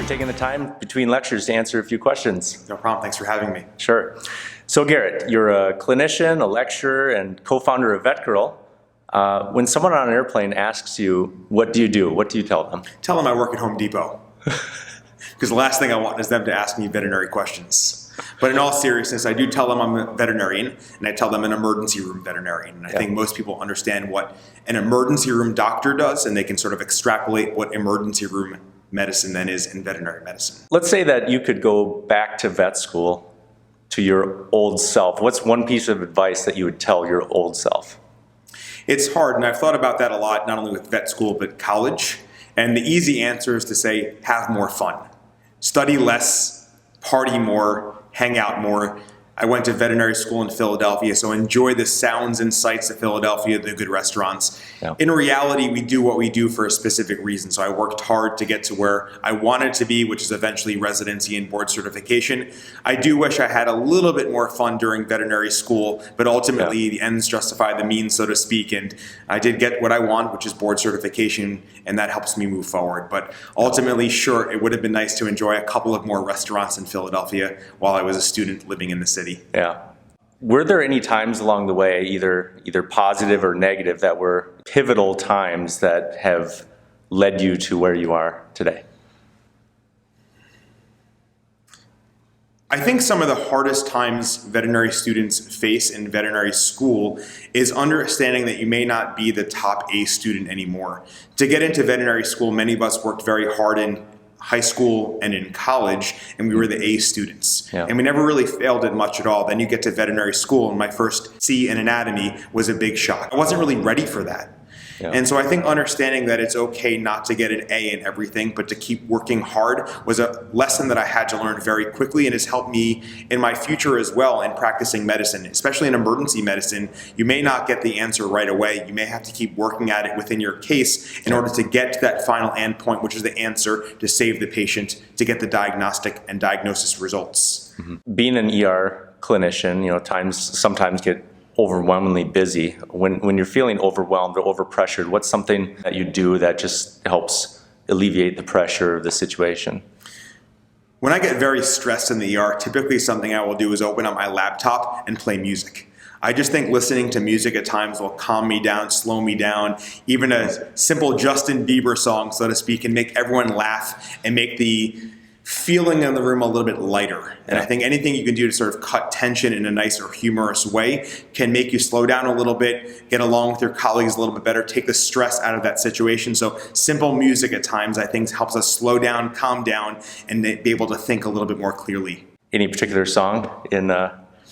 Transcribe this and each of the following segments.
for taking the time between lectures to answer a few questions. No problem. Thanks for having me. Sure. So Garrett, you're a clinician, a lecturer, and co-founder of VETgirl. When someone on an airplane asks you, what do you do? What do you tell them? Tell them I work at Home Depot. Because the last thing I want is them to ask me veterinary questions. But in all seriousness, I do tell them I'm a veterinarian, and I tell them an emergency room veterinarian. And I think most people understand what an emergency room doctor does, and they can sort of extrapolate what emergency room medicine then is in veterinary medicine. Let's say that you could go back to vet school to your old self. What's one piece of advice that you would tell your old self? It's hard, and I've thought about that a lot, not only with vet school, but college. And the easy answer is to say, have more fun. Study less, party more, hang out more. I went to veterinary school in Philadelphia, so enjoy the sounds and sights of Philadelphia, the good restaurants. Yeah. In reality, we do what we do for a specific reason. So I worked hard to get to where I wanted to be, which is eventually residency and board certification. I do wish I had a little bit more fun during veterinary school, but ultimately the ends justify the means, so to speak. And I did get what I want, which is board certification, and that helps me move forward. But ultimately, sure, it would have been nice to enjoy a couple of more restaurants in Philadelphia while I was a student living in the city. Yeah. Were there any times along the way, either positive or negative, that were pivotal times that have led you to where you are today? I think some of the hardest times veterinary students face in veterinary school is understanding that you may not be the top A student anymore. To get into veterinary school, many of us worked very hard in high school and in college, and we were the A students. Yeah. And we never really failed at much at all. Then you get to veterinary school, and my first C in anatomy was a big shock. I wasn't really ready for that. Yeah. And so I think understanding that it's okay not to get an A in everything, but to keep working hard was a lesson that I had to learn very quickly, and has helped me in my future as well in practicing medicine, especially in emergency medicine. You may not get the answer right away. You may have to keep working at it within your case in order to get to that final endpoint, which is the answer to save the patient, to get the diagnostic and diagnosis results. Mm-hmm. Being an ER clinician, sometimes get overwhelmingly busy. When you're feeling overwhelmed or overpressured, what's something that you do that just helps alleviate the pressure of the situation? When I get very stressed in the ER, typically something I will do is open up my laptop and play music. I just think listening to music at times will calm me down, slow me down. Even a simple Justin Bieber song, so to speak, can make everyone laugh and make the feeling in the room a little bit lighter. And I think anything you can do to sort of cut tension in a nice or humorous way can make you slow down a little bit, get along with your colleagues a little bit better, take the stress out of that situation. So simple music at times, I think, helps us slow down, calm down, and be able to think a little bit more clearly. Any particular song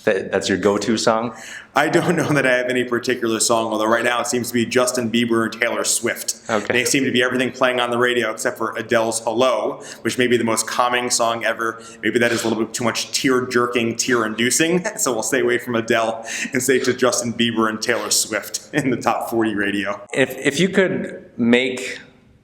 that's your go-to song? I don't know that I have any particular song, although right now it seems to be Justin Bieber and Taylor Swift. Okay. They seem to be everything playing on the radio except for Adele's Hello, which may be the most calming song ever. Maybe that is a little bit too much tear-jerking, tear-inducing, so we'll stay away from Adele and stay to Justin Bieber and Taylor Swift in the top 40 radio. If you could make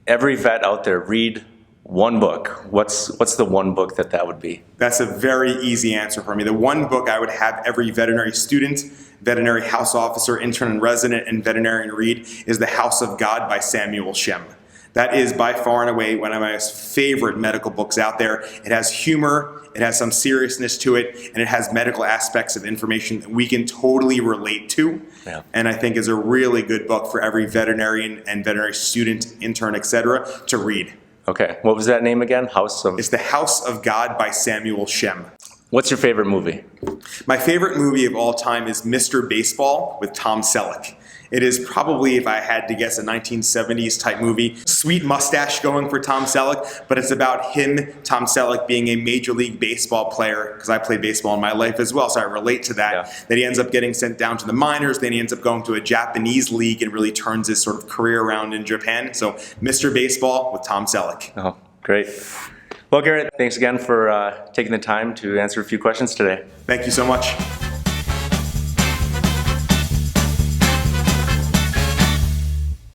every vet out there read one book, what's the one book that would be? That's a very easy answer for me. The one book I would have every veterinary student, veterinary house officer, intern and resident, and veterinarian read is The House of God by Samuel Shem. That is by far and away one of my favorite medical books out there. It has humor, it has some seriousness to it, and it has medical aspects of information that we can totally relate to. Yeah. And I think is a really good book for every veterinarian and veterinary student, intern, etc. to read. Okay, what was that name again? It's The House of God by Samuel Shem. What's your favorite movie? My favorite movie of all time is Mr. Baseball with Tom Selleck. It is probably, if I had to guess, a 1970s type movie. Sweet mustache going for Tom Selleck, but it's about him, Tom Selleck, being a Major League Baseball player, because I played baseball in my life as well, so I relate to that. Yeah. That he ends up getting sent down to the minors, then he ends up going to a Japanese league and really turns his sort of career around in Japan. So Mr. Baseball with Tom Selleck. Oh, great. Well, Garrett, thanks again for taking the time to answer a few questions today. Thank you so much.